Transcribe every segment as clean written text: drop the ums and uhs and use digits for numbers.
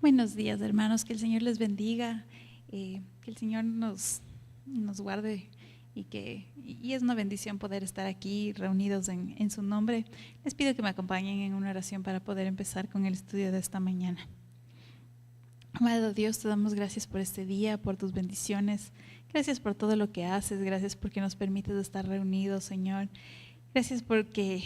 Buenos días, hermanos, que el Señor les bendiga, que el Señor nos guarde y es una bendición poder estar aquí reunidos en su nombre. Les pido que me acompañen en una oración para poder empezar con el estudio de esta mañana. Amado Dios, te damos gracias por este día, por tus bendiciones. Gracias por todo lo que haces, gracias porque nos permites estar reunidos, Señor. Gracias porque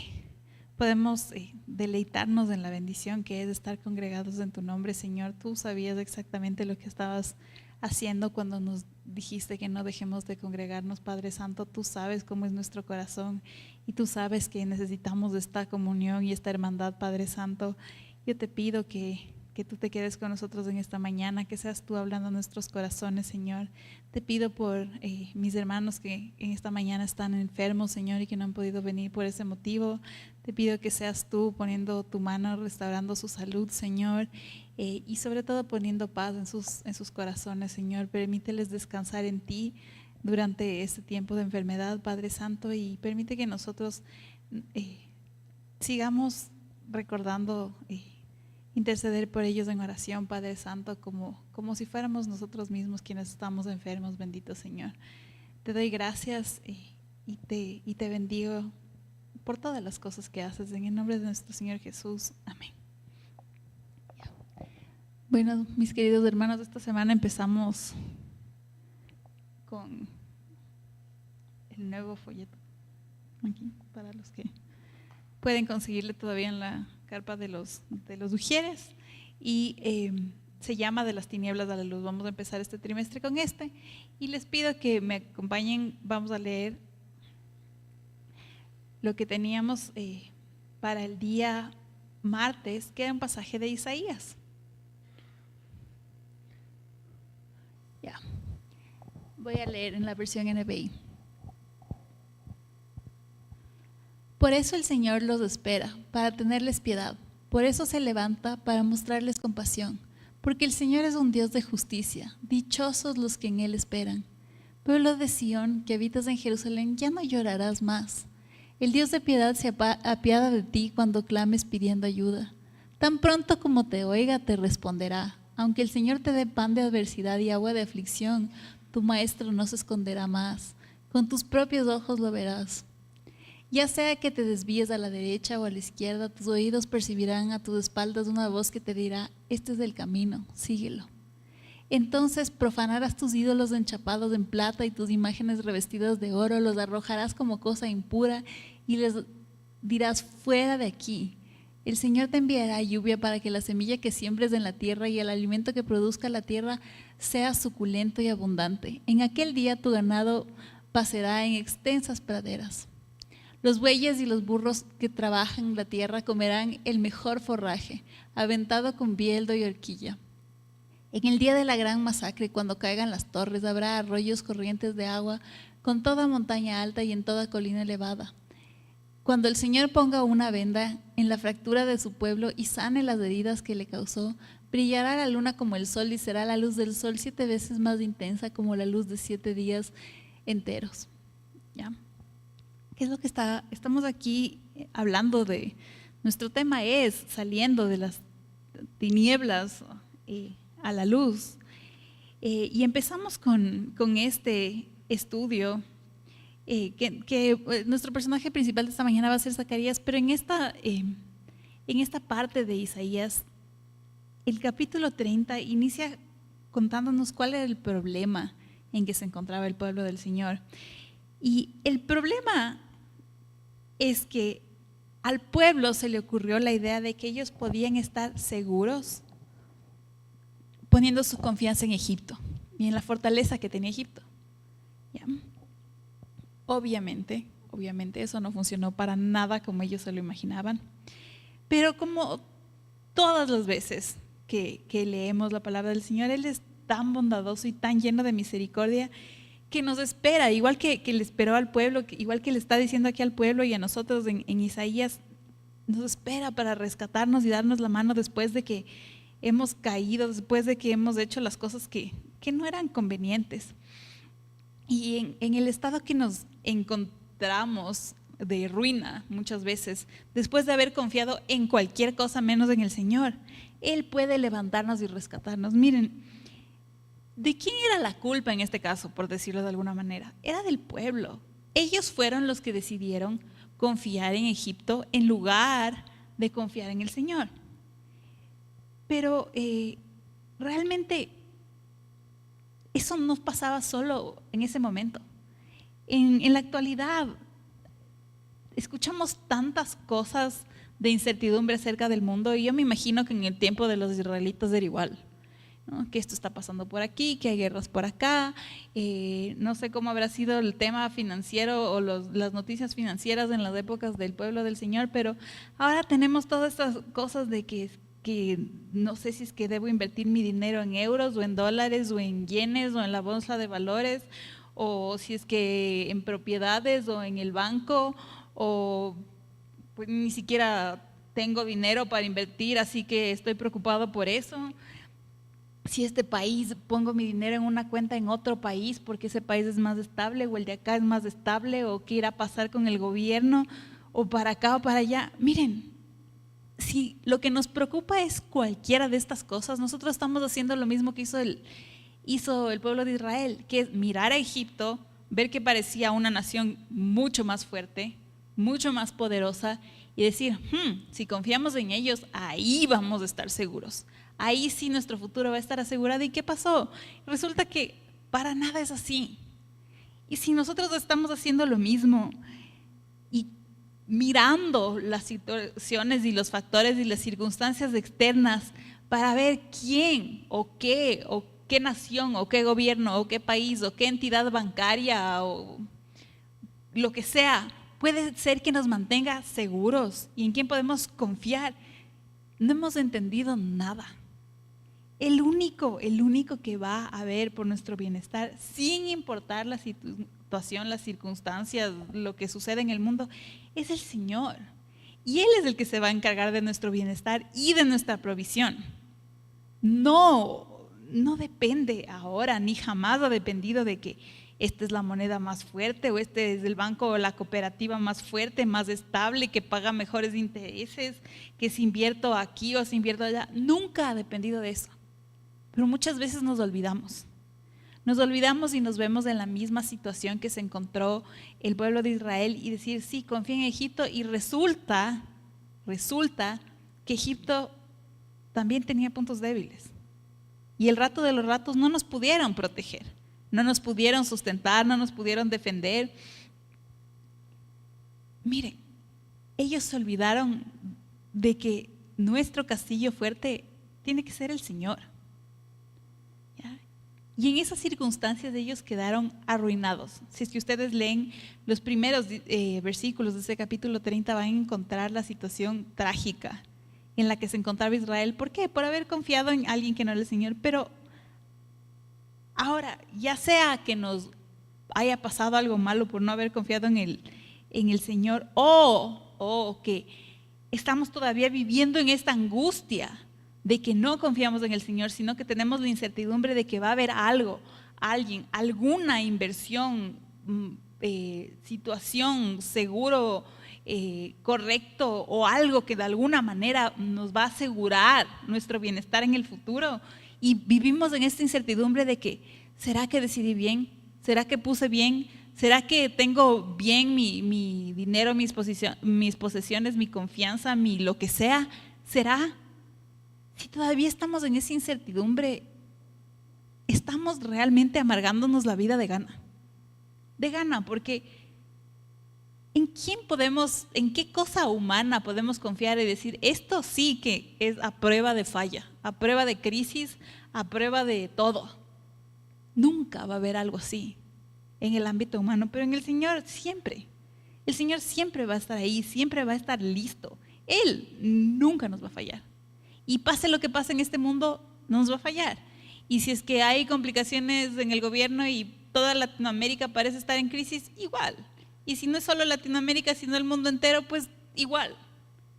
podemos deleitarnos en la bendición que es estar congregados en tu nombre, Señor. Tú sabías exactamente lo que estabas haciendo cuando nos dijiste que no dejemos de congregarnos, Padre Santo. Tú sabes cómo es nuestro corazón y tú sabes que necesitamos de esta comunión y esta hermandad, Padre Santo. Yo te pido que tú te quedes con nosotros en esta mañana, que seas tú hablando a nuestros corazones, Señor. Te pido por mis hermanos que en esta mañana están enfermos, Señor, y que no han podido venir por ese motivo. Te pido que seas tú poniendo tu mano, restaurando su salud, Señor, y sobre todo poniendo paz en sus corazones, Señor. Permíteles descansar en ti durante este tiempo de enfermedad, Padre Santo, y permite que nosotros sigamos recordando interceder por ellos en oración, Padre Santo, como si fuéramos nosotros mismos quienes estamos enfermos, bendito Señor. Te doy gracias y te bendigo por todas las cosas que haces, en el nombre de nuestro Señor Jesús. Amén. Bueno, mis queridos hermanos, esta semana empezamos con el nuevo folleto, aquí, para los que pueden conseguirle todavía en la carpa de los ujieres, y se llama De las tinieblas a la luz. Vamos a empezar este trimestre con y les pido que me acompañen. Vamos a leer lo que teníamos para el día martes, que era un pasaje de Isaías. Ya, voy a leer en la versión NBI. Por eso el Señor los espera, para tenerles piedad. Por eso se levanta para mostrarles compasión. Porque el Señor es un Dios de justicia. Dichosos los que en Él esperan. Pueblo de Sión, que habitas en Jerusalén, ya no llorarás más. El Dios de piedad se apiada de ti cuando clames pidiendo ayuda. Tan pronto como te oiga, te responderá. Aunque el Señor te dé pan de adversidad y agua de aflicción, tu maestro no se esconderá más. Con tus propios ojos lo verás. Ya sea que te desvíes a la derecha o a la izquierda, tus oídos percibirán a tus espaldas una voz que te dirá: este es el camino, síguelo. Entonces profanarás tus ídolos enchapados en plata y tus imágenes revestidas de oro, los arrojarás como cosa impura y les dirás: fuera de aquí. El Señor te enviará lluvia para que la semilla que siembres en la tierra y el alimento que produzca la tierra sea suculento y abundante. En aquel día tu ganado pasará en extensas praderas. Los bueyes y los burros que trabajan la tierra comerán el mejor forraje, aventado con bieldo y horquilla. En el día de la gran masacre, cuando caigan las torres, habrá arroyos corrientes de agua con toda montaña alta y en toda colina elevada. Cuando el Señor ponga una venda en la fractura de su pueblo y sane las heridas que le causó, brillará la luna como el sol y será la luz del sol 7 veces más intensa como la luz de 7 días enteros. ¿Ya? ¿Qué es lo que estamos aquí hablando de? Nuestro tema es saliendo de las tinieblas a la luz. Y empezamos con este estudio que nuestro personaje principal de esta mañana va a ser Zacarías, pero en esta parte de Isaías, el capítulo 30 inicia contándonos cuál era el problema en que se encontraba el pueblo del Señor. Y el problema es que al pueblo se le ocurrió la idea de que ellos podían estar seguros poniendo su confianza en Egipto y en la fortaleza que tenía Egipto. ¿Ya? Obviamente eso no funcionó para nada como ellos se lo imaginaban. Pero como todas las veces que leemos la palabra del Señor, Él es tan bondadoso y tan lleno de misericordia que nos espera, igual que le esperó al pueblo, igual que le está diciendo aquí al pueblo y a nosotros en Isaías, nos espera para rescatarnos y darnos la mano después de que hemos caído, después de que hemos hecho las cosas que no eran convenientes. Y en el estado que nos encontramos de ruina muchas veces, después de haber confiado en cualquier cosa menos en el Señor. Él puede levantarnos y rescatarnos. Miren, ¿de quién era la culpa en este caso, por decirlo de alguna manera? Era del pueblo. Ellos fueron los que decidieron confiar en Egipto en lugar de confiar en el Señor. Pero realmente eso no pasaba solo en ese momento. En la actualidad escuchamos tantas cosas de incertidumbre acerca del mundo, y yo me imagino que en el tiempo de los israelitas era igual, ¿no? Que esto está pasando por aquí, que hay guerras por acá, no sé cómo habrá sido el tema financiero o las noticias financieras en las épocas del pueblo del Señor, pero ahora tenemos todas estas cosas de que no sé si es que debo invertir mi dinero en euros o en dólares o en yenes o en la bolsa de valores, o si es que en propiedades o en el banco, o pues ni siquiera tengo dinero para invertir, así que estoy preocupado por eso. Si este país, pongo mi dinero en una cuenta en otro país porque ese país es más estable, o el de acá es más estable, o qué irá a pasar con el gobierno, o para acá o para allá. Miren, si lo que nos preocupa es cualquiera de estas cosas, nosotros estamos haciendo lo mismo que hizo el pueblo de Israel, que es mirar a Egipto, ver que parecía una nación mucho más fuerte, mucho más poderosa, y decir, si confiamos en ellos, ahí vamos a estar seguros. Ahí sí nuestro futuro va a estar asegurado. ¿Y qué pasó? Resulta que para nada es así. Y si nosotros estamos haciendo lo mismo y mirando las situaciones y los factores y las circunstancias externas para ver quién o qué nación o qué gobierno o qué país o qué entidad bancaria o lo que sea puede ser que nos mantenga seguros y en quién podemos confiar, no hemos entendido nada. El único que va a ver por nuestro bienestar, sin importar la situación, las circunstancias, lo que sucede en el mundo, es el Señor. Y Él es el que se va a encargar de nuestro bienestar y de nuestra provisión. No depende ahora, ni jamás ha dependido de que esta es la moneda más fuerte, o este es el banco o la cooperativa más fuerte, más estable, que paga mejores intereses, que si invierto aquí o si invierto allá. Nunca ha dependido de eso. Pero muchas veces nos olvidamos y nos vemos en la misma situación que se encontró el pueblo de Israel, y decir, sí, confía en Egipto, y resulta que Egipto también tenía puntos débiles. Y el rato de los ratos no nos pudieron proteger, no nos pudieron sustentar, no nos pudieron defender. Miren, ellos se olvidaron de que nuestro castillo fuerte tiene que ser el Señor. Y en esas circunstancias ellos quedaron arruinados. Si es que ustedes leen los primeros versículos de ese capítulo 30, van a encontrar la situación trágica en la que se encontraba Israel. ¿Por qué? Por haber confiado en alguien que no era el Señor. Pero ahora, ya sea que nos haya pasado algo malo por no haber confiado en el Señor, o que estamos todavía viviendo en esta angustia de que no confiamos en el Señor, sino que tenemos la incertidumbre de que va a haber algo, alguien, alguna inversión, situación, seguro, correcto, o algo que de alguna manera nos va a asegurar nuestro bienestar en el futuro, y vivimos en esta incertidumbre de que, ¿será que decidí bien? ¿Será que puse bien? ¿Será que tengo bien mi dinero, mis posesiones, mi confianza, mi lo que sea? ¿Será? Si todavía estamos en esa incertidumbre, estamos realmente amargándonos la vida de gana. De gana, porque ¿en qué cosa humana podemos confiar y decir, esto sí que es a prueba de falla, a prueba de crisis, a prueba de todo? Nunca va a haber algo así en el ámbito humano, pero en el Señor siempre. El Señor siempre va a estar ahí, siempre va a estar listo. Él nunca nos va a fallar. Y pase lo que pase en este mundo, no nos va a fallar. Y si es que hay complicaciones en el gobierno y toda Latinoamérica parece estar en crisis, igual. Y si no es solo Latinoamérica, sino el mundo entero, pues igual,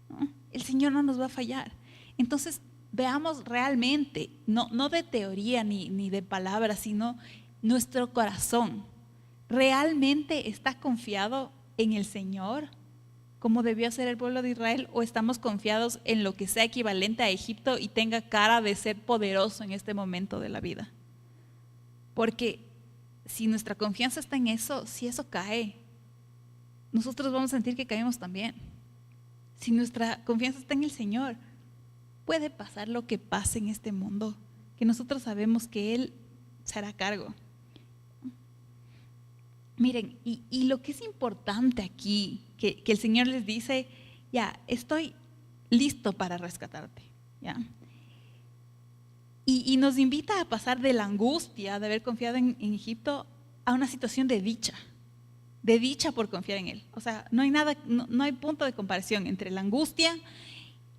¿no? El Señor no nos va a fallar. Entonces, veamos realmente, no de teoría ni de palabras, sino nuestro corazón. ¿Realmente está confiado en el Señor, como debió ser el pueblo de Israel, o estamos confiados en lo que sea equivalente a Egipto y tenga cara de ser poderoso en este momento de la vida? Porque si nuestra confianza está en eso, si eso cae, nosotros vamos a sentir que caemos también. Si nuestra confianza está en el Señor, puede pasar lo que pase en este mundo, que nosotros sabemos que Él se hará cargo. Miren, y lo que es importante aquí, que el Señor les dice, ya, estoy listo para rescatarte, ¿ya? Y nos invita a pasar de la angustia de haber confiado en Egipto a una situación de dicha por confiar en Él. O sea, no hay nada, no hay punto de comparación entre la angustia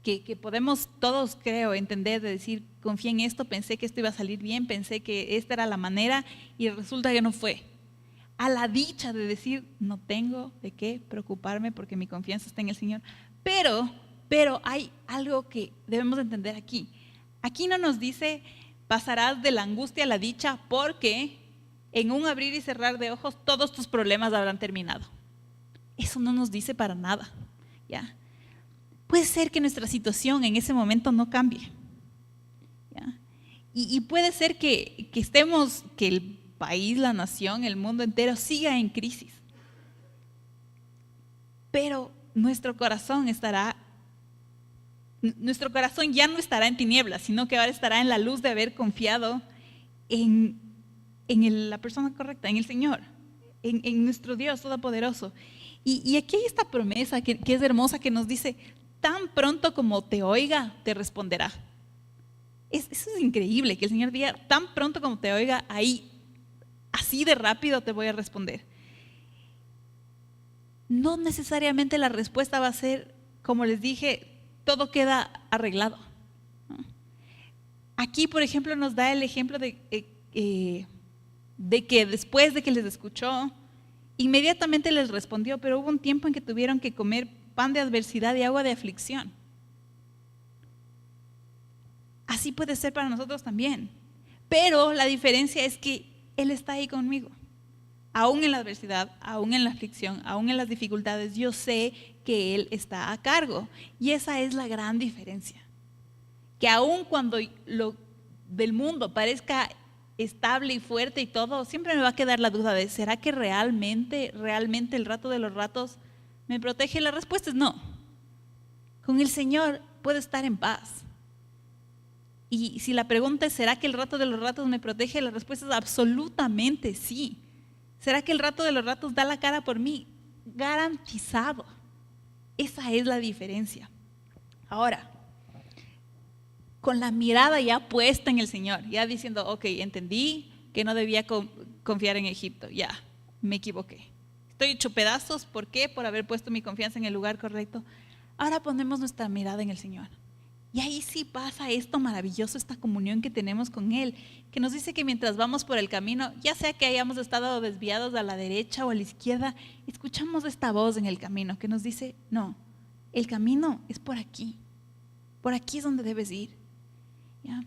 que podemos todos, creo, entender, de decir, confié en esto, pensé que esto iba a salir bien, pensé que esta era la manera y resulta que no fue. A la dicha de decir, no tengo de qué preocuparme porque mi confianza está en el Señor. Pero hay algo que debemos entender aquí. Aquí no nos dice, pasarás de la angustia a la dicha porque en un abrir y cerrar de ojos todos tus problemas habrán terminado. Eso no nos dice para nada, ¿ya? Puede ser que nuestra situación en ese momento no cambie, ¿ya? Y puede ser que estemos, que el país, la nación, el mundo entero siga en crisis. Pero nuestro corazón ya no estará en tinieblas, sino que ahora estará en la luz de haber confiado en la persona correcta, en el Señor, en nuestro Dios Todopoderoso. Y aquí hay esta promesa que es hermosa, que nos dice, tan pronto como te oiga, te responderá. Eso es increíble, que el Señor diga, tan pronto como te oiga, ahí, así de rápido te voy a responder. No necesariamente la respuesta va a ser, como les dije, todo queda arreglado. Aquí, por ejemplo, nos da el ejemplo de que después de que les escuchó, inmediatamente les respondió, pero hubo un tiempo en que tuvieron que comer pan de adversidad y agua de aflicción. Así puede ser para nosotros también. Pero la diferencia es que Él está ahí conmigo. Aún en la adversidad, aún en la aflicción, aún en las dificultades, yo sé que Él está a cargo. Y esa es la gran diferencia. Que aún cuando lo del mundo parezca estable y fuerte y todo, siempre me va a quedar la duda de, ¿será que realmente el rato de los ratos me protege? La respuesta es no. Con el Señor puedo estar en paz. Y si la pregunta es, ¿será que el rato de los ratos me protege? La respuesta es absolutamente sí. ¿Será que el rato de los ratos da la cara por mí? Garantizado. Esa es la diferencia. Ahora, con la mirada ya puesta en el Señor, ya diciendo, ok, entendí que no debía confiar en Egipto, ya, me equivoqué. Estoy hecho pedazos, ¿por qué? Por haber puesto mi confianza en el lugar correcto. Ahora ponemos nuestra mirada en el Señor. Y ahí sí pasa esto maravilloso, esta comunión que tenemos con Él, que nos dice que mientras vamos por el camino, ya sea que hayamos estado desviados a la derecha o a la izquierda, escuchamos esta voz en el camino que nos dice, no, el camino es por aquí es donde debes ir. ¿Ya?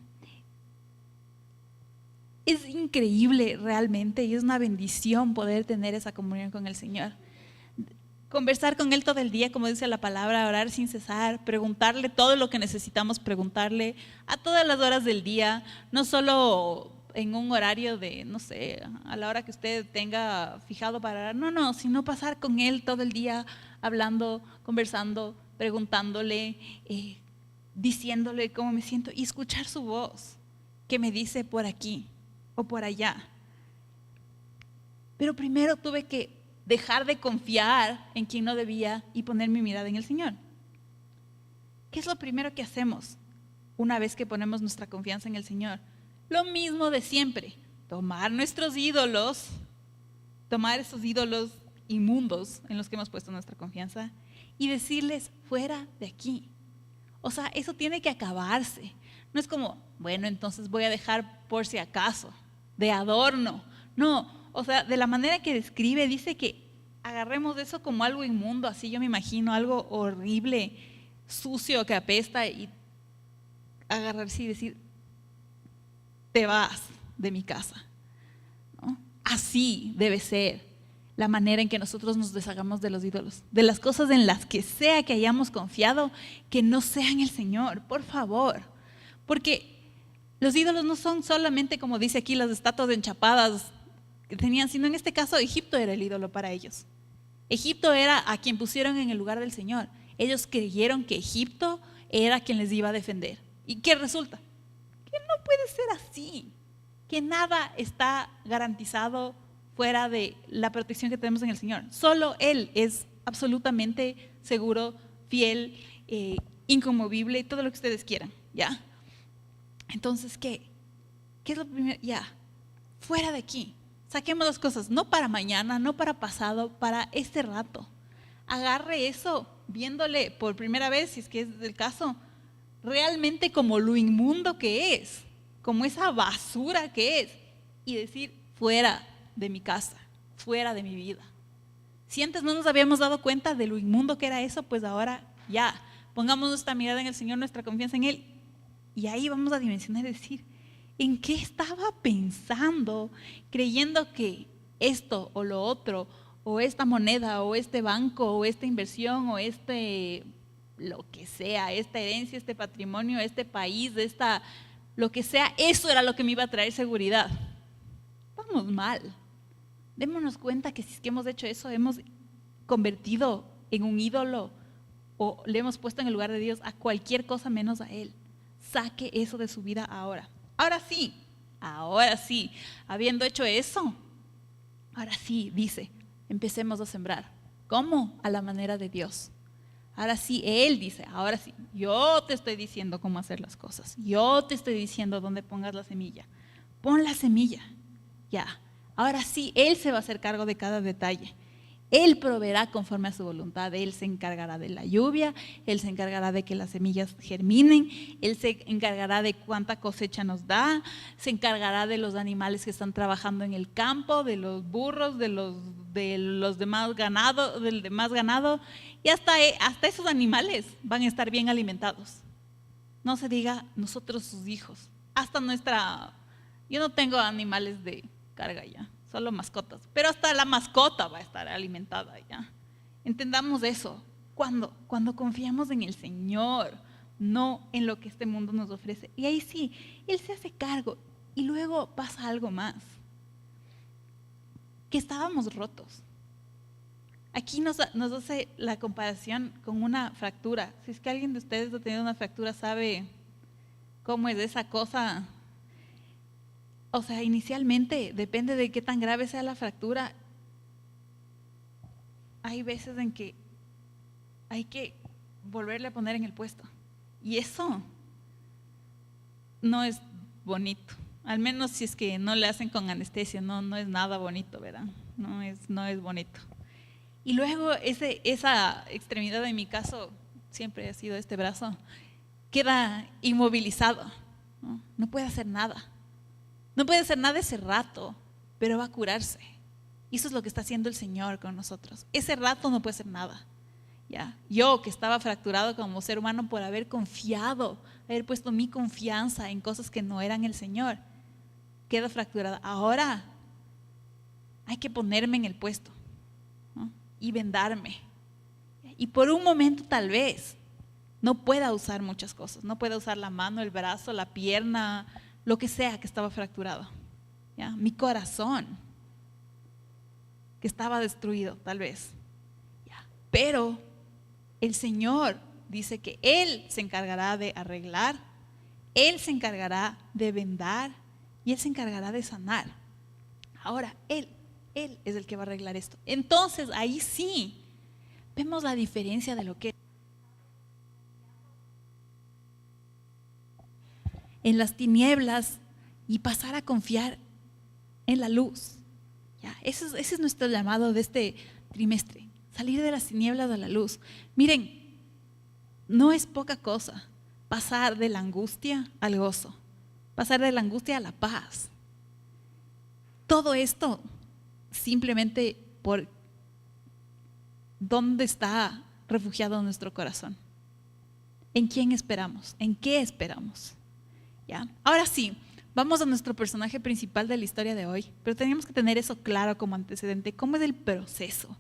Es increíble realmente y es una bendición poder tener esa comunión con el Señor. Conversar con Él todo el día, como dice la palabra, orar sin cesar, preguntarle todo lo que necesitamos preguntarle a todas las horas del día, no solo en un horario de, no sé, a la hora que usted tenga fijado para orar, no, sino pasar con Él todo el día hablando, conversando, preguntándole, diciéndole cómo me siento y escuchar su voz que me dice por aquí o por allá. Pero primero tuve que dejar de confiar en quien no debía y poner mi mirada en el Señor. ¿Qué es lo primero que hacemos una vez que ponemos nuestra confianza en el Señor? Lo mismo de siempre, tomar nuestros ídolos, tomar esos ídolos inmundos en los que hemos puesto nuestra confianza y decirles, fuera de aquí. O sea, eso tiene que acabarse. No es como, bueno, entonces voy a dejar por si acaso, de adorno. No, o sea, de la manera que describe, dice que agarremos eso como algo inmundo, así yo me imagino, algo horrible, sucio, que apesta, y agarrarse y decir, te vas de mi casa, ¿no? Así debe ser la manera en que nosotros nos deshagamos de los ídolos, de las cosas en las que sea que hayamos confiado, que no sean el Señor, por favor. Porque los ídolos no son solamente, como dice aquí, las estatuas enchapadas que tenían, sino en este caso Egipto era el ídolo para ellos. Egipto era a quien pusieron en el lugar del Señor. Ellos creyeron que Egipto era quien les iba a defender. ¿Y qué resulta? Que no puede ser así, que nada está garantizado fuera de la protección que tenemos en el Señor. Solo Él es absolutamente seguro, fiel, inconmovible y todo lo que ustedes quieran, ¿ya? Entonces, ¿qué es lo primero? Ya, fuera de aquí. Saquemos las cosas, no para mañana, no para pasado, para este rato. Agarre eso, viéndole por primera vez, si es que es el caso, realmente como lo inmundo que es, como esa basura que es, y decir, fuera de mi casa, fuera de mi vida. Si antes no nos habíamos dado cuenta de lo inmundo que era eso, pues ahora ya, pongamos nuestra mirada en el Señor, nuestra confianza en Él, y ahí vamos a dimensionar y decir, ¿en qué estaba pensando, creyendo que esto o lo otro, o esta moneda, o este banco, o esta inversión, o lo que sea, esta herencia, este patrimonio, este país, lo que sea, eso era lo que me iba a traer seguridad? Estamos mal. Démonos cuenta que si es que hemos hecho eso, hemos convertido en un ídolo o le hemos puesto en el lugar de Dios a cualquier cosa menos a Él. Saque eso de su vida ahora. Ahora sí, habiendo hecho eso, ahora sí, dice, empecemos a sembrar. ¿Cómo? A la manera de Dios. Ahora sí, Él dice, ahora sí, yo te estoy diciendo cómo hacer las cosas. Yo te estoy diciendo dónde pongas la semilla. Pon la semilla, ya. Ahora sí, Él se va a hacer cargo de cada detalle. Él proveerá conforme a su voluntad. Él se encargará de la lluvia, Él se encargará de que las semillas germinen, Él se encargará de cuánta cosecha nos da, se encargará de los animales que están trabajando en el campo, de los burros, de los demás ganado, del demás ganado, y hasta esos animales van a estar bien alimentados. No se diga nosotros sus hijos, yo no tengo animales de carga ya, solo mascotas, pero hasta la mascota va a estar alimentada ya. Entendamos eso. Cuando confiamos en el Señor, no en lo que este mundo nos ofrece. Y ahí sí, Él se hace cargo. Y luego pasa algo más, que estábamos rotos. Aquí nos hace la comparación con una fractura. Si es que alguien de ustedes ha tenido una fractura, sabe cómo es esa cosa. O sea, inicialmente, depende de qué tan grave sea la fractura, hay veces en que hay que volverle a poner en el puesto. Y eso no es bonito. Al menos si es que no le hacen con anestesia, no es nada bonito, ¿verdad? No es bonito. Y luego esa extremidad, en mi caso, siempre ha sido este brazo, queda inmovilizado. No puede hacer nada. No puede hacer nada ese rato, pero va a curarse. Y eso es lo que está haciendo el Señor con nosotros. Ese rato no puede hacer nada. ¿Ya? Yo que estaba fracturado como ser humano por haber confiado, haber puesto mi confianza en cosas que no eran el Señor, queda fracturada. Ahora hay que ponerme en el puesto, ¿no? Y vendarme. Y por un momento tal vez no pueda usar muchas cosas. No pueda usar la mano, el brazo, la pierna, lo que sea que estaba fracturado, ¿ya? Mi corazón, que estaba destruido tal vez, ¿ya? Pero el Señor dice que Él se encargará de arreglar, Él se encargará de vendar y Él se encargará de sanar. Ahora, Él es el que va a arreglar esto. Entonces, ahí sí vemos la diferencia de lo que en las tinieblas y pasar a confiar en la luz. ¿Ya? Ese es nuestro llamado de este trimestre, salir de las tinieblas a la luz. Miren, no es poca cosa pasar de la angustia al gozo, pasar de la angustia a la paz. Todo esto simplemente por dónde está refugiado nuestro corazón. ¿En quién esperamos? ¿En qué esperamos? ¿Ya? Ahora sí, vamos a nuestro personaje principal de la historia de hoy, pero tenemos que tener eso claro como antecedente. ¿Cómo es el proceso?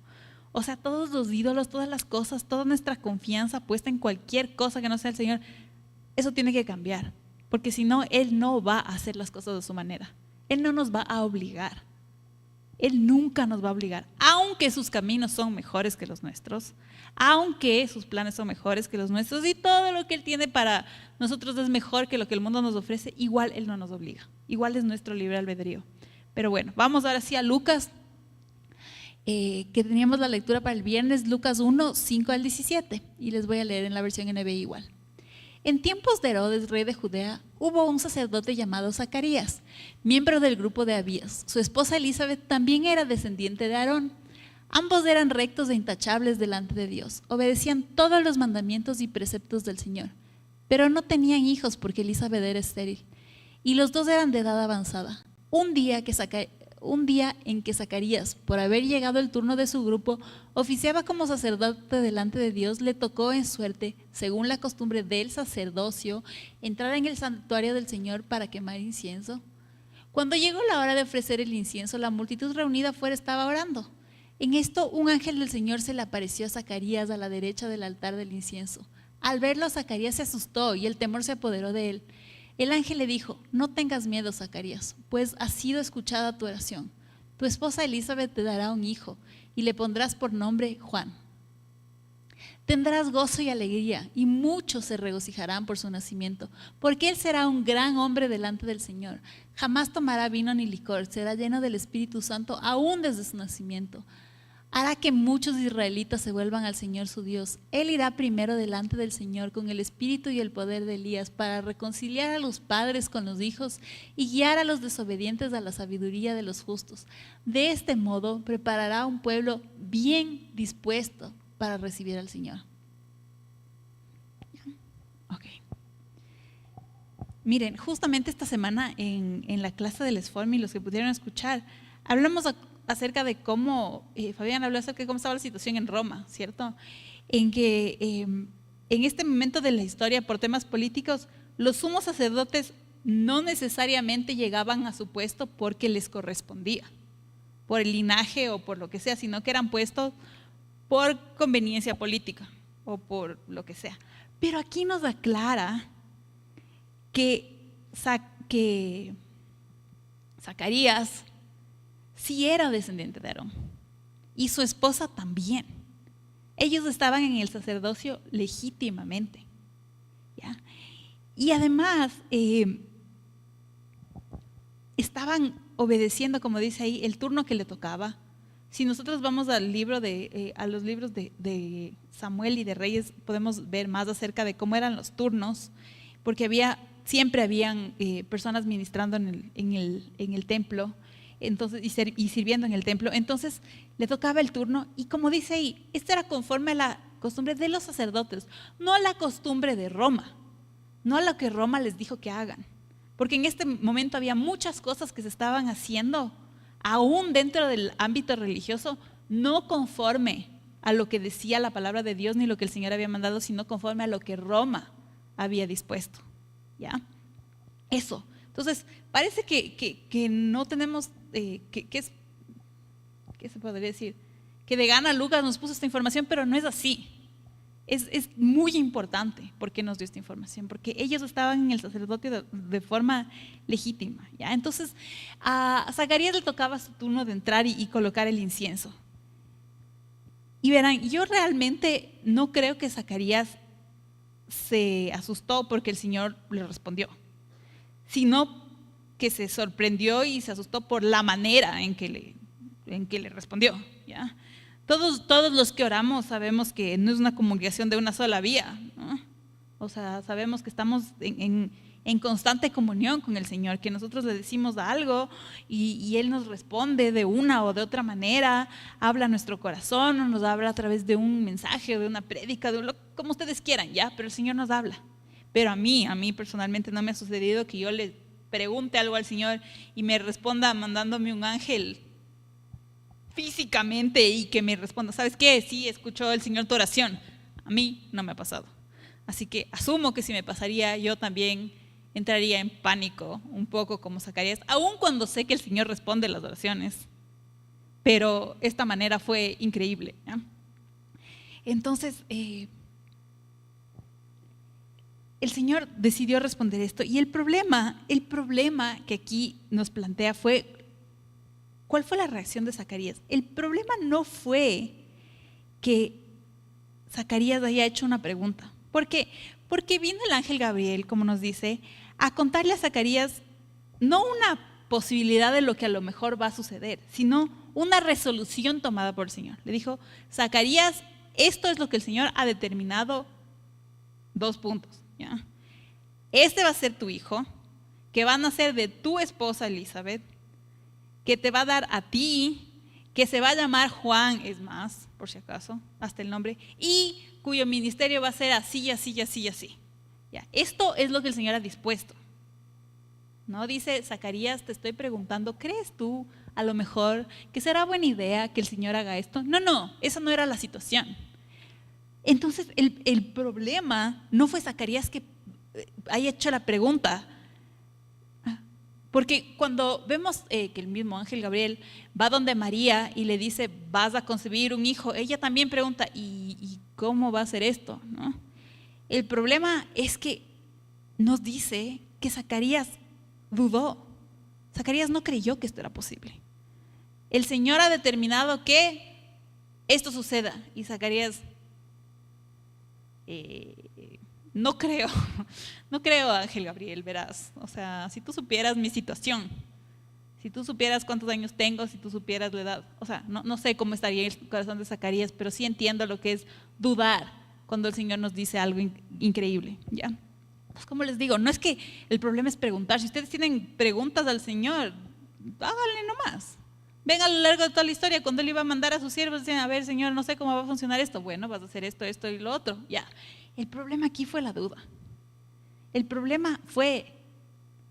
O sea, todos los ídolos, todas las cosas, toda nuestra confianza puesta en cualquier cosa que no sea el Señor, eso tiene que cambiar, porque si no, Él no va a hacer las cosas de su manera. Él no nos va a obligar. Él nunca nos va a obligar, aunque sus caminos son mejores que los nuestros, aunque sus planes son mejores que los nuestros y todo lo que Él tiene para nosotros es mejor que lo que el mundo nos ofrece, igual Él no nos obliga, igual es nuestro libre albedrío. Pero bueno, vamos ahora sí a Lucas, que teníamos la lectura para el viernes, Lucas 1, 5 al 17, y les voy a leer en la versión NBI igual. En tiempos de Herodes, rey de Judea, hubo un sacerdote llamado Zacarías, miembro del grupo de Abías. Su esposa Elizabeth también era descendiente de Aarón. Ambos eran rectos e intachables delante de Dios, obedecían todos los mandamientos y preceptos del Señor, pero no tenían hijos porque Elizabeth era estéril, y los dos eran de edad avanzada. Un día en que Zacarías, por haber llegado el turno de su grupo, oficiaba como sacerdote delante de Dios, le tocó en suerte, según la costumbre del sacerdocio, entrar en el santuario del Señor para quemar incienso. Cuando llegó la hora de ofrecer el incienso, la multitud reunida afuera estaba orando. En esto, un ángel del Señor se le apareció a Zacarías a la derecha del altar del incienso. Al verlo, Zacarías se asustó y el temor se apoderó de él. El ángel le dijo: no tengas miedo, Zacarías, pues ha sido escuchada tu oración. Tu esposa Elizabeth te dará un hijo y le pondrás por nombre Juan. Tendrás gozo y alegría, y muchos se regocijarán por su nacimiento, porque él será un gran hombre delante del Señor. Jamás tomará vino ni licor, será lleno del Espíritu Santo aún desde su nacimiento. Hará que muchos israelitas se vuelvan al Señor su Dios. Él irá primero delante del Señor con el espíritu y el poder de Elías para reconciliar a los padres con los hijos y guiar a los desobedientes a la sabiduría de los justos. De este modo preparará un pueblo bien dispuesto para recibir al Señor. Ok. Miren, justamente esta semana en la clase del Esformi, los que pudieron escuchar, hablamos acerca de cómo, Fabián habló acerca de cómo estaba la situación en Roma, ¿cierto? En que en este momento de la historia, por temas políticos, los sumos sacerdotes no necesariamente llegaban a su puesto porque les correspondía, por el linaje o por lo que sea, sino que eran puestos por conveniencia política o por lo que sea. Pero aquí nos aclara que Zacarías sí era descendiente de Aarón y su esposa también. Ellos estaban en el sacerdocio legítimamente, ¿ya? Y además estaban obedeciendo, como dice ahí, el turno que le tocaba. Si nosotros vamos a los libros de Samuel y de Reyes, podemos ver más acerca de cómo eran los turnos, porque siempre habían personas ministrando en el templo. Entonces, y sirviendo en el templo, entonces le tocaba el turno, y como dice ahí, esto era conforme a la costumbre de los sacerdotes, no a la costumbre de Roma, no a lo que Roma les dijo que hagan, porque en este momento había muchas cosas que se estaban haciendo, aún dentro del ámbito religioso, no conforme a lo que decía la palabra de Dios ni lo que el Señor había mandado, sino conforme a lo que Roma había dispuesto, ¿ya? Eso. Entonces, parece que no tenemos, ¿qué se podría decir? Que de gana Lucas nos puso esta información, pero no es así. Es muy importante porque nos dio esta información, porque ellos estaban en el sacerdocio de forma legítima, ¿ya? Entonces, a Zacarías le tocaba su turno de entrar y colocar el incienso. Y verán, yo realmente no creo que Zacarías se asustó porque el Señor le respondió, sino que se sorprendió y se asustó por la manera en que le respondió, ¿ya? Todos los que oramos sabemos que no es una comunicación de una sola vía, ¿no? O sea, sabemos que estamos en constante comunión con el Señor, que nosotros le decimos algo y Él nos responde de una o de otra manera, habla a nuestro corazón o nos habla a través de un mensaje, de una prédica, como ustedes quieran, ¿ya? Pero el Señor nos habla. Pero a mí personalmente no me ha sucedido que yo le pregunte algo al Señor y me responda mandándome un ángel físicamente y que me responda, ¿sabes qué? Sí, escuchó el Señor tu oración. A mí no me ha pasado. Así que asumo que si me pasaría, yo también entraría en pánico un poco como Zacarías, aun cuando sé que el Señor responde las oraciones. Pero esta manera fue increíble, ¿ya? Entonces, el Señor decidió responder esto. Y el problema que aquí nos plantea fue, ¿cuál fue la reacción de Zacarías? El problema no fue que Zacarías haya hecho una pregunta. Porque vino el ángel Gabriel, como nos dice, a contarle a Zacarías no una posibilidad de lo que a lo mejor va a suceder, sino una resolución tomada por el Señor. Le dijo, Zacarías, esto es lo que el Señor ha determinado, 2 puntos, ¿ya? Este va a ser tu hijo, que va a nacer de tu esposa Elizabeth, que te va a dar a ti, que se va a llamar Juan, es más, por si acaso, hasta el nombre, y cuyo ministerio va a ser así, así, así, así. ¿Ya? Esto es lo que el Señor ha dispuesto. No dice, Zacarías, te estoy preguntando, ¿crees tú a lo mejor que será buena idea que el Señor haga esto? No, esa no era la situación. Entonces, el problema no fue Zacarías que haya hecho la pregunta. Porque cuando vemos que el mismo ángel Gabriel va donde María y le dice, vas a concebir un hijo, ella también pregunta, ¿y cómo va a ser esto? ¿No? El problema es que nos dice que Zacarías dudó. Zacarías no creyó que esto era posible. El Señor ha determinado que esto suceda. Y Zacarías, no creo, ángel Gabriel, verás. O sea, si tú supieras mi situación, si tú supieras cuántos años tengo, si tú supieras la edad, o sea, no sé cómo estaría el corazón de Zacarías, pero sí entiendo lo que es dudar cuando el Señor nos dice algo increíble, ¿ya? Pues como les digo, no es que el problema es preguntar. Si ustedes tienen preguntas al Señor, háganle nomás. Ven a lo largo de toda la historia, cuando Él iba a mandar a sus siervos, decían, a ver, Señor, no sé cómo va a funcionar esto. Bueno, vas a hacer esto, esto y lo otro. Ya. El problema aquí fue la duda. El problema fue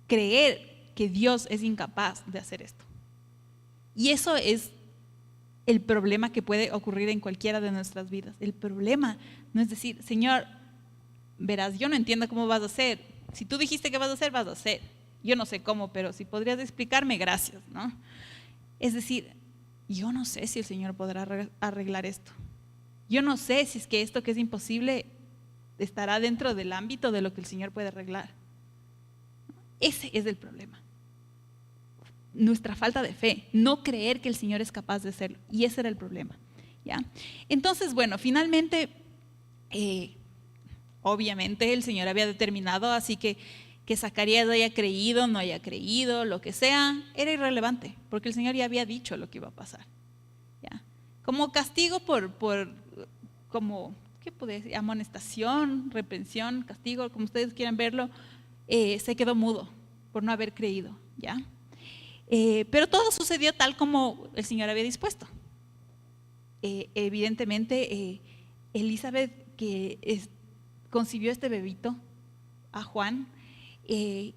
creer que Dios es incapaz de hacer esto. Y eso es el problema que puede ocurrir en cualquiera de nuestras vidas. El problema no es decir, Señor, verás, yo no entiendo cómo vas a hacer. Si tú dijiste que vas a hacer, vas a hacer. Yo no sé cómo, pero si podrías explicarme, gracias, ¿no? Es decir, yo no sé si el Señor podrá arreglar esto. Yo no sé si es que esto que es imposible estará dentro del ámbito de lo que el Señor puede arreglar. Ese es el problema. Nuestra falta de fe, no creer que el Señor es capaz de hacerlo. Y ese era el problema, ¿ya? Entonces, bueno, finalmente, obviamente el Señor había determinado, así que Zacarías haya creído, no haya creído, lo que sea, era irrelevante, porque el Señor ya había dicho lo que iba a pasar, ¿ya? Como castigo como, ¿qué puede decir? Amonestación, reprensión, castigo, como ustedes quieran verlo, se quedó mudo por no haber creído, ¿ya? Pero todo sucedió tal como el Señor había dispuesto. Evidentemente, Elizabeth, que concibió este bebito, a Juan, y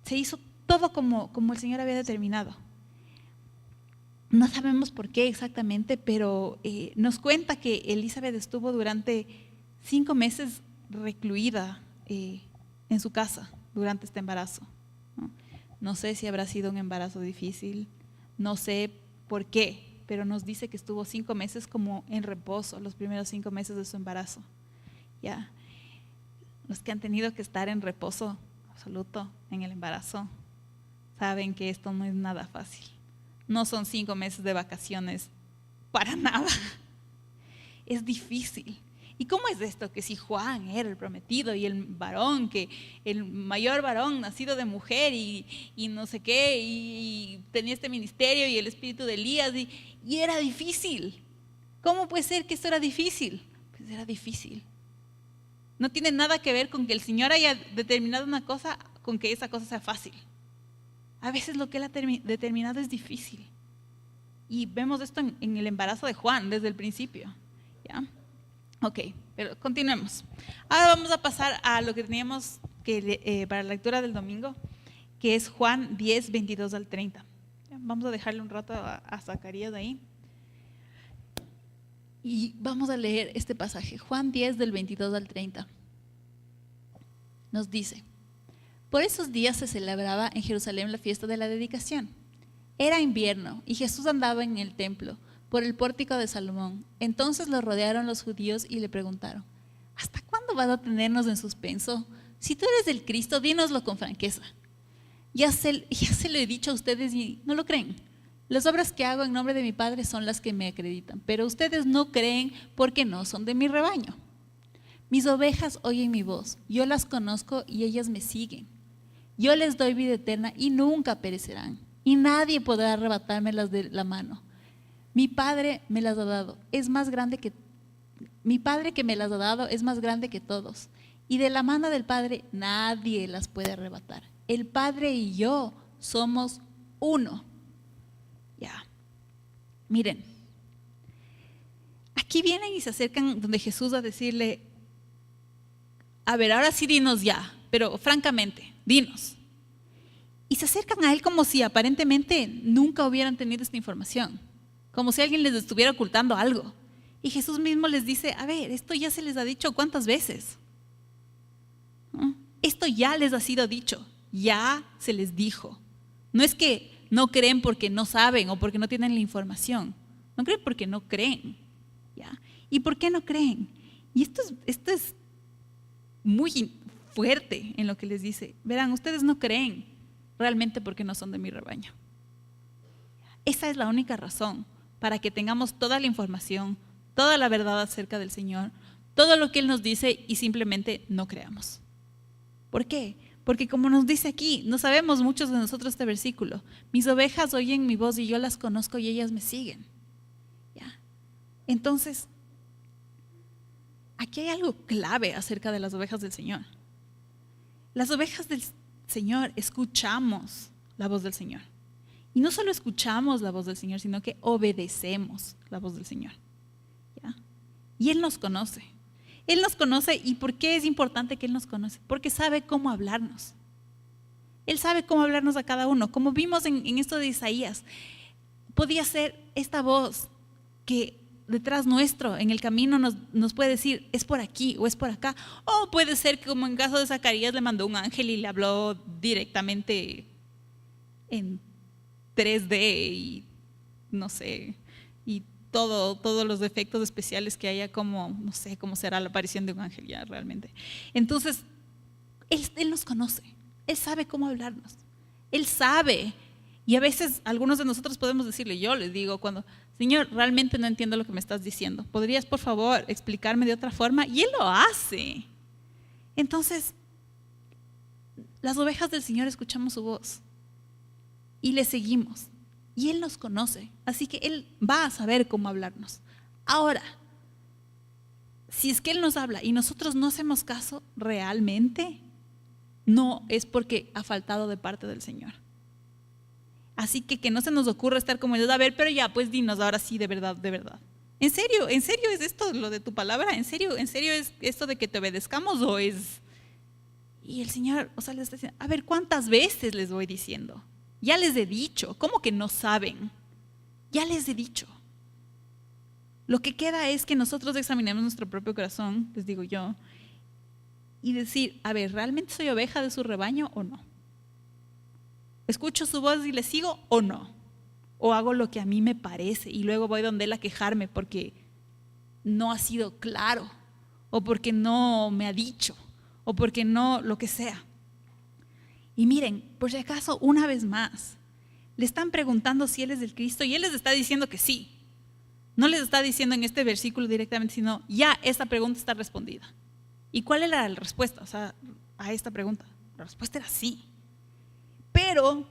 se hizo todo como el Señor había determinado. No sabemos por qué exactamente, pero nos cuenta que Elizabeth estuvo durante 5 meses recluida en su casa durante este embarazo. No sé si habrá sido un embarazo difícil, no sé por qué, pero nos dice que estuvo 5 meses como en reposo, los primeros 5 meses de su embarazo. Ya. Los que han tenido que estar en reposo absoluto en el embarazo saben que esto no es nada fácil. No son 5 meses de vacaciones para nada. Es difícil. ¿Y cómo es esto? Que si Juan era el prometido y el varón, que el mayor varón nacido de mujer y no sé qué, y tenía este ministerio y el espíritu de Elías, y era difícil. ¿Cómo puede ser que esto era difícil? Pues era difícil. No tiene nada que ver con que el Señor haya determinado una cosa, con que esa cosa sea fácil. A veces lo que Él ha determinado es difícil. Y vemos esto en el embarazo de Juan desde el principio, ¿ya? Ok, pero continuemos. Ahora vamos a pasar a lo que teníamos para la lectura del domingo, que es Juan 10, 22 al 30. Vamos a dejarle un rato a Zacarías ahí. Y vamos a leer este pasaje, Juan 10 del 22 al 30. Nos dice, Por esos días se celebraba en Jerusalén la fiesta de la dedicación. Era invierno y Jesús andaba en el templo, por el pórtico de Salomón. Entonces lo rodearon los judíos y le preguntaron: ¿hasta cuándo vas a tenernos en suspenso? Si tú eres el Cristo, dínoslo con franqueza. Ya se lo he dicho a ustedes y no lo creen. Las obras que hago en nombre de mi Padre son las que me acreditan, pero ustedes no creen porque no son de mi rebaño. Mis ovejas oyen mi voz, yo las conozco y ellas me siguen. Yo les doy vida eterna y nunca perecerán, y nadie podrá arrebatármelas de la mano. Mi Padre me las ha dado, mi Padre que me las ha dado es más grande que todos, y de la mano del Padre nadie las puede arrebatar. El Padre y yo somos uno. Ya. Miren, aquí vienen y se acercan donde Jesús a decirle: a ver, ahora sí dinos ya, pero francamente, dinos. Y se acercan a él como si aparentemente nunca hubieran tenido esta información, como si alguien les estuviera ocultando algo. Y Jesús mismo les dice: a ver, esto ya se les ha dicho ¿cuántas veces? ¿No? Esto ya les ha sido dicho, ya se les dijo. No es que no creen porque no saben o porque no tienen la información, no creen porque no creen. ¿Ya? ¿Y por qué no creen? Y esto es muy fuerte en lo que les dice. Verán, ustedes no creen realmente porque no son de mi rebaño. Esa es la única razón para que tengamos toda la información, toda la verdad acerca del Señor, todo lo que Él nos dice y simplemente no creamos. ¿Por qué? Porque como nos dice aquí, no sabemos muchos de nosotros este versículo: mis ovejas oyen mi voz y yo las conozco y ellas me siguen. ¿Ya? Entonces, aquí hay algo clave acerca de las ovejas del Señor. Las ovejas del Señor escuchamos la voz del Señor. Y no solo escuchamos la voz del Señor, sino que obedecemos la voz del Señor. ¿Ya? Y Él nos conoce. Él nos conoce. ¿Y por qué es importante que Él nos conoce? Porque sabe cómo hablarnos. Él sabe cómo hablarnos a cada uno. Como vimos en esto de Isaías, podía ser esta voz que detrás nuestro, en el camino, nos puede decir: es por aquí o es por acá. O puede ser que, como en caso de Zacarías, le mandó un ángel y le habló directamente en 3D y no sé, y todos los efectos especiales que haya, como no sé cómo será la aparición de un ángel ya realmente. Entonces, Él nos conoce, Él sabe cómo hablarnos, Él sabe. Y a veces algunos de nosotros podemos decirle, yo les digo cuando: Señor, realmente no entiendo lo que me estás diciendo, ¿podrías por favor explicarme de otra forma? Y Él lo hace. Entonces, las ovejas del Señor escuchamos su voz y le seguimos, y Él nos conoce, así que Él va a saber cómo hablarnos. Ahora, si es que Él nos habla y nosotros no hacemos caso, realmente no es porque ha faltado de parte del Señor. Así que no se nos ocurra estar como: a ver, pero ya, pues dinos ahora sí, de verdad, de verdad. ¿En serio es esto lo de tu palabra? ¿En serio es esto de que te obedezcamos o es? Y el Señor, les está diciendo: a ver, ¿cuántas veces les voy diciendo? Ya les he dicho. ¿Cómo que no saben? Ya les he dicho. Lo que queda es que nosotros examinemos nuestro propio corazón, les digo yo, y decir: a ver, ¿realmente soy oveja de su rebaño o no? ¿Escucho su voz y le sigo o no? ¿O hago lo que a mí me parece y luego voy donde Él a quejarme porque no ha sido claro, o porque no me ha dicho, o porque no, lo que sea? Y miren, por si acaso, una vez más, le están preguntando si Él es el Cristo y Él les está diciendo que sí. No les está diciendo en este versículo directamente, sino ya esta pregunta está respondida. ¿Y cuál era la respuesta a esta pregunta? La respuesta era sí. Pero,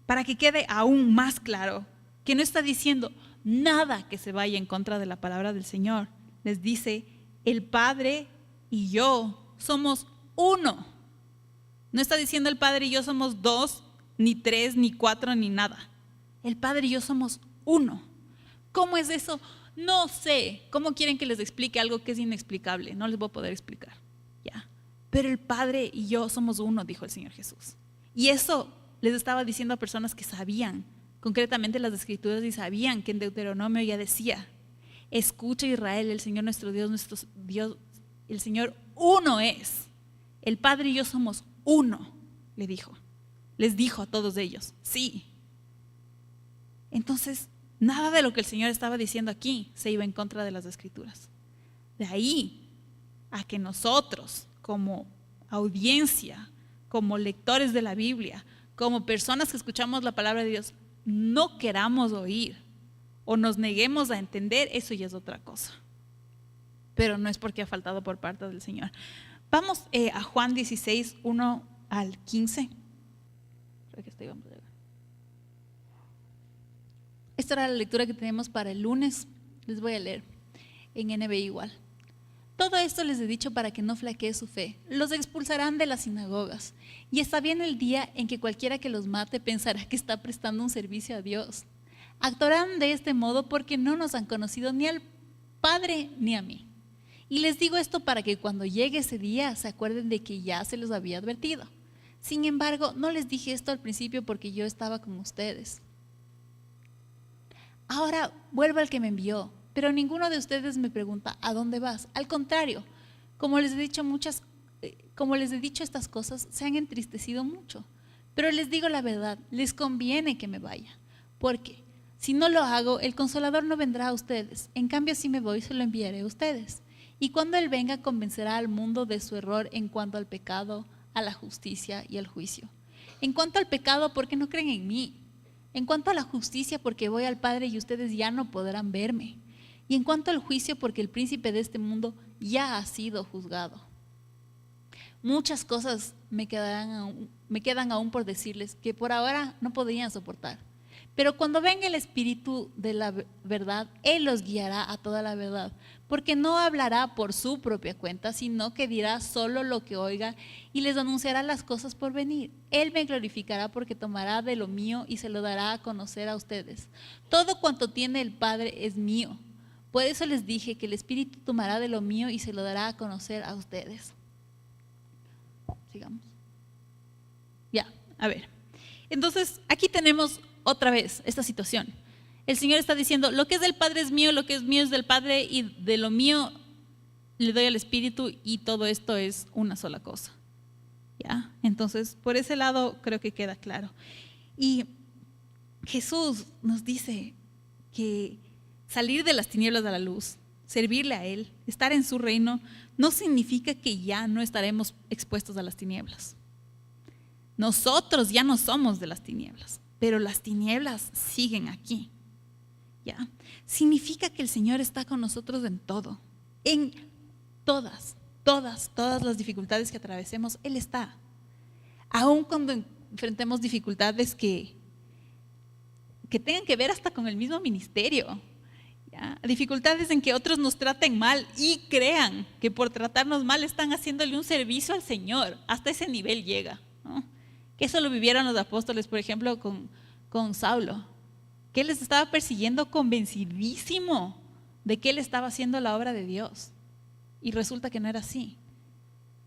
para que quede aún más claro, que no está diciendo nada que se vaya en contra de la palabra del Señor, les dice: el Padre y yo somos uno. No está diciendo el Padre y yo somos 2, ni 3, ni 4, ni nada. El Padre y yo somos uno. ¿Cómo es eso? No sé. ¿Cómo quieren que les explique algo que es inexplicable? No les voy a poder explicar. Ya. Pero el Padre y yo somos uno, dijo el Señor Jesús. Y eso les estaba diciendo a personas que sabían concretamente las Escrituras y sabían que en Deuteronomio ya decía: escucha, Israel, el Señor nuestro Dios, el Señor uno es. El Padre y yo somos uno. les dijo a todos ellos, sí. Entonces, nada de lo que el Señor estaba diciendo aquí se iba en contra de las Escrituras. De ahí a que nosotros, como audiencia, como lectores de la Biblia, como personas que escuchamos la palabra de Dios, no queramos oír o nos neguemos a entender, eso ya es otra cosa. Pero no es porque ha faltado por parte del Señor. Vamos a Juan 16, 1 al 15. Creo que vamos a llegar. Esta era la lectura que tenemos para el lunes. Les voy a leer en NBI igual. Todo esto les he dicho para que no flaquee su fe. Los expulsarán de las sinagogas. Y está bien el día en que cualquiera que los mate pensará que está prestando un servicio a Dios. Actuarán de este modo porque no nos han conocido ni al Padre ni a mí. Y les digo esto para que cuando llegue ese día se acuerden de que ya se los había advertido. Sin embargo, no les dije esto al principio porque yo estaba con ustedes. Ahora vuelvo al que me envió, pero ninguno de ustedes me pregunta ¿a dónde vas? Al contrario, como les he dicho estas cosas, se han entristecido mucho. Pero les digo la verdad, les conviene que me vaya, porque si no lo hago, el Consolador no vendrá a ustedes. En cambio, si me voy, se lo enviaré a ustedes. Y cuando Él venga, convencerá al mundo de su error en cuanto al pecado, a la justicia y al juicio. En cuanto al pecado, porque no creen en mí. En cuanto a la justicia, porque voy al Padre y ustedes ya no podrán verme. Y en cuanto al juicio, porque el príncipe de este mundo ya ha sido juzgado. Muchas cosas me quedan aún por decirles que por ahora no podrían soportar. Pero cuando venga el Espíritu de la verdad, Él los guiará a toda la verdad, porque no hablará por su propia cuenta, sino que dirá solo lo que oiga y les anunciará las cosas por venir. Él me glorificará porque tomará de lo mío y se lo dará a conocer a ustedes. Todo cuanto tiene el Padre es mío. Por eso les dije que el Espíritu tomará de lo mío y se lo dará a conocer a ustedes. Sigamos. Ya, a ver. Entonces, aquí tenemos otra vez esta situación. El Señor está diciendo, lo que es del Padre es mío, lo que es mío es del Padre y de lo mío le doy al Espíritu y todo esto es una sola cosa. ¿Ya? Entonces, por ese lado creo que queda claro. Y Jesús nos dice que salir de las tinieblas a la luz, servirle a Él, estar en su reino, no significa que ya no estaremos expuestos a las tinieblas. Nosotros ya no somos de las tinieblas, pero las tinieblas siguen aquí. ¿Ya? Significa que el Señor está con nosotros en todo, en todas las dificultades que atravesemos, Él está. Aun cuando enfrentemos dificultades que tengan que ver hasta con el mismo ministerio, ¿ya? Dificultades en que otros nos traten mal y crean que por tratarnos mal están haciéndole un servicio al Señor, hasta ese nivel llega, ¿no? Que eso lo vivieron los apóstoles, por ejemplo, con Saulo, que él les estaba persiguiendo convencidísimo de que él estaba haciendo la obra de Dios y resulta que no era así.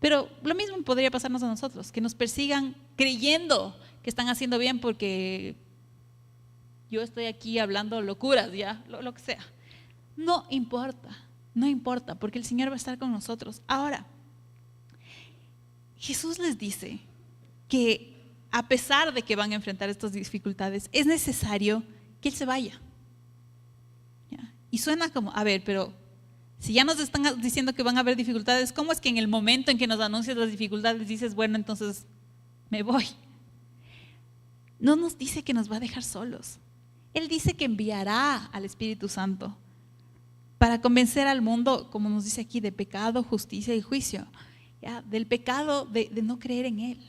Pero lo mismo podría pasarnos a nosotros, que nos persigan creyendo que están haciendo bien porque yo estoy aquí hablando locuras, ya, lo que sea. No importa, porque el Señor va a estar con nosotros. Ahora, Jesús les dice que a pesar de que van a enfrentar estas dificultades, es necesario que Él se vaya. ¿Ya? Y suena como, a ver, pero si ya nos están diciendo que van a haber dificultades, ¿cómo es que en el momento en que nos anuncias las dificultades dices, bueno, entonces me voy? No nos dice que nos va a dejar solos. Él dice que enviará al Espíritu Santo para convencer al mundo, como nos dice aquí, de pecado, justicia y juicio. ¿Ya? Del pecado de no creer en Él.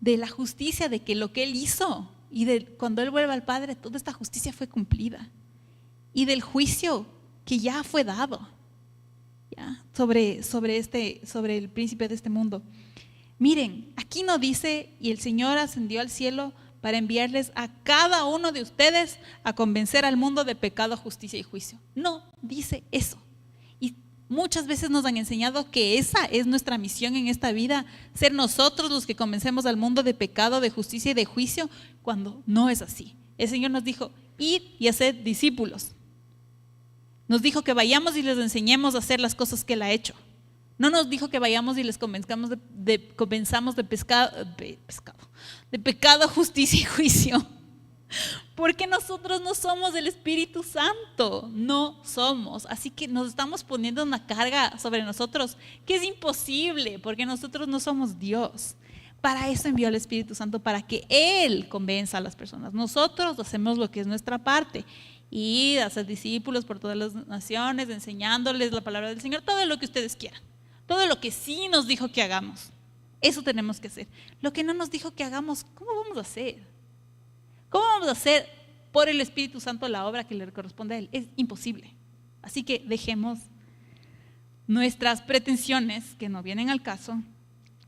De la justicia de que lo que Él hizo y de cuando Él vuelva al Padre, toda esta justicia fue cumplida. Y del juicio que ya fue dado, ¿ya? Sobre el príncipe de este mundo. Miren, aquí no dice, y el Señor ascendió al cielo para enviarles a cada uno de ustedes a convencer al mundo de pecado, justicia y juicio. No dice eso. Y muchas veces nos han enseñado que esa es nuestra misión en esta vida, ser nosotros los que convencemos al mundo de pecado, de justicia y de juicio, cuando no es así. El Señor nos dijo, id y haced discípulos. Nos dijo que vayamos y les enseñemos a hacer las cosas que Él ha hecho. No nos dijo que vayamos y les convenzamos de pecado, justicia y juicio. Porque nosotros no somos el Espíritu Santo, no somos. Así que nos estamos poniendo una carga sobre nosotros que es imposible, porque nosotros no somos Dios. Para eso envió el Espíritu Santo, para que Él convenza a las personas. Nosotros hacemos lo que es nuestra parte. Ir a ser discípulos por todas las naciones, enseñándoles la palabra del Señor, todo lo que ustedes quieran. Todo lo que sí nos dijo que hagamos, eso tenemos que hacer. Lo que no nos dijo que hagamos, ¿cómo vamos a hacer? ¿Cómo vamos a hacer por el Espíritu Santo la obra que le corresponde a Él? Es imposible. Así que dejemos nuestras pretensiones que no vienen al caso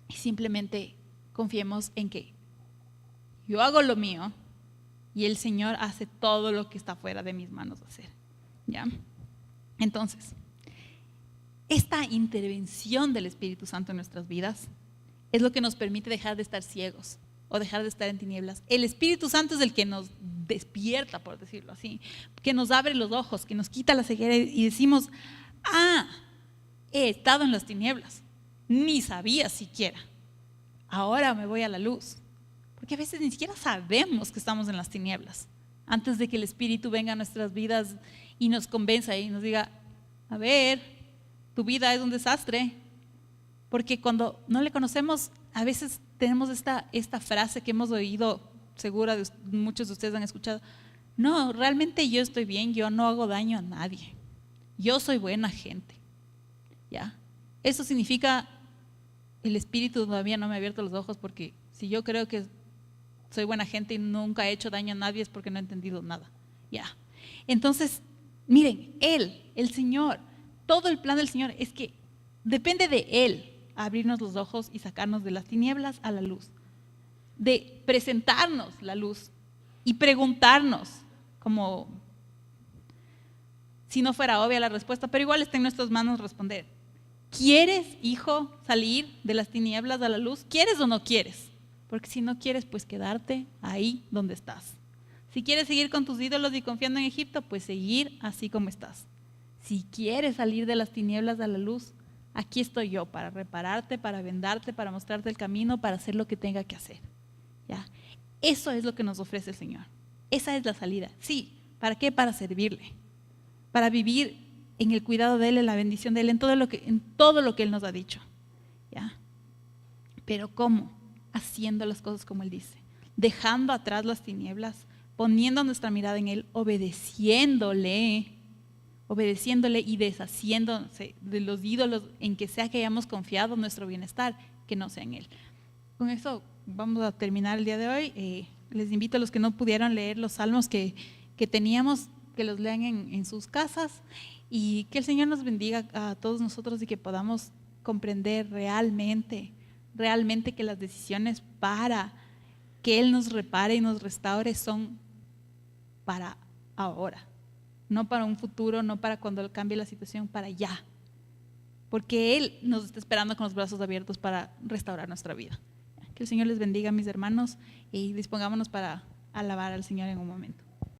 y simplemente confiemos en que yo hago lo mío y el Señor hace todo lo que está fuera de mis manos hacer. ¿Ya? Entonces, esta intervención del Espíritu Santo en nuestras vidas es lo que nos permite dejar de estar ciegos o dejar de estar en tinieblas. El Espíritu Santo es el que nos despierta, por decirlo así, que nos abre los ojos, que nos quita la ceguera y decimos, he estado en las tinieblas, ni sabía siquiera, ahora me voy a la luz. Porque a veces ni siquiera sabemos que estamos en las tinieblas, antes de que el Espíritu venga a nuestras vidas y nos convenza y nos diga, a ver, tu vida es un desastre. Porque cuando no le conocemos, a veces tenemos esta frase que hemos oído, segura muchos de ustedes han escuchado, no, realmente yo estoy bien, yo no hago daño a nadie, yo soy buena gente. ¿Ya? Eso significa, el Espíritu todavía no me ha abierto los ojos, porque si yo creo que soy buena gente y nunca he hecho daño a nadie es porque no he entendido nada. ¿Ya? Entonces, miren, Él, el Señor, todo el plan del Señor es que depende de Él abrirnos los ojos y sacarnos de las tinieblas a la luz, de presentarnos la luz y preguntarnos, como si no fuera obvia la respuesta, pero igual está en nuestras manos responder. ¿Quieres, hijo, salir de las tinieblas a la luz? ¿Quieres o no quieres? Porque si no quieres, pues quedarte ahí donde estás. Si quieres seguir con tus ídolos y confiando en Egipto, pues seguir así como estás. Si quieres salir de las tinieblas a la luz, aquí estoy yo para repararte, para vendarte, para mostrarte el camino, para hacer lo que tenga que hacer. ¿Ya? Eso es lo que nos ofrece el Señor. Esa es la salida. Sí, ¿para qué? Para servirle, para vivir en el cuidado de Él, en la bendición de Él, en todo lo que Él nos ha dicho. ¿Ya? Pero ¿cómo? Haciendo las cosas como Él dice, dejando atrás las tinieblas, poniendo nuestra mirada en Él, obedeciéndole y deshaciéndose de los ídolos en que sea que hayamos confiado nuestro bienestar, que no sea en Él. Con eso vamos a terminar el día de hoy. Les invito a los que no pudieron leer los salmos que teníamos, que los lean en sus casas, y que el Señor nos bendiga a todos nosotros y que podamos comprender realmente que las decisiones para que Él nos repare y nos restaure son para ahora. No para un futuro, no para cuando cambie la situación, para ya. Porque Él nos está esperando con los brazos abiertos para restaurar nuestra vida. Que el Señor les bendiga, mis hermanos, y dispongámonos para alabar al Señor en un momento.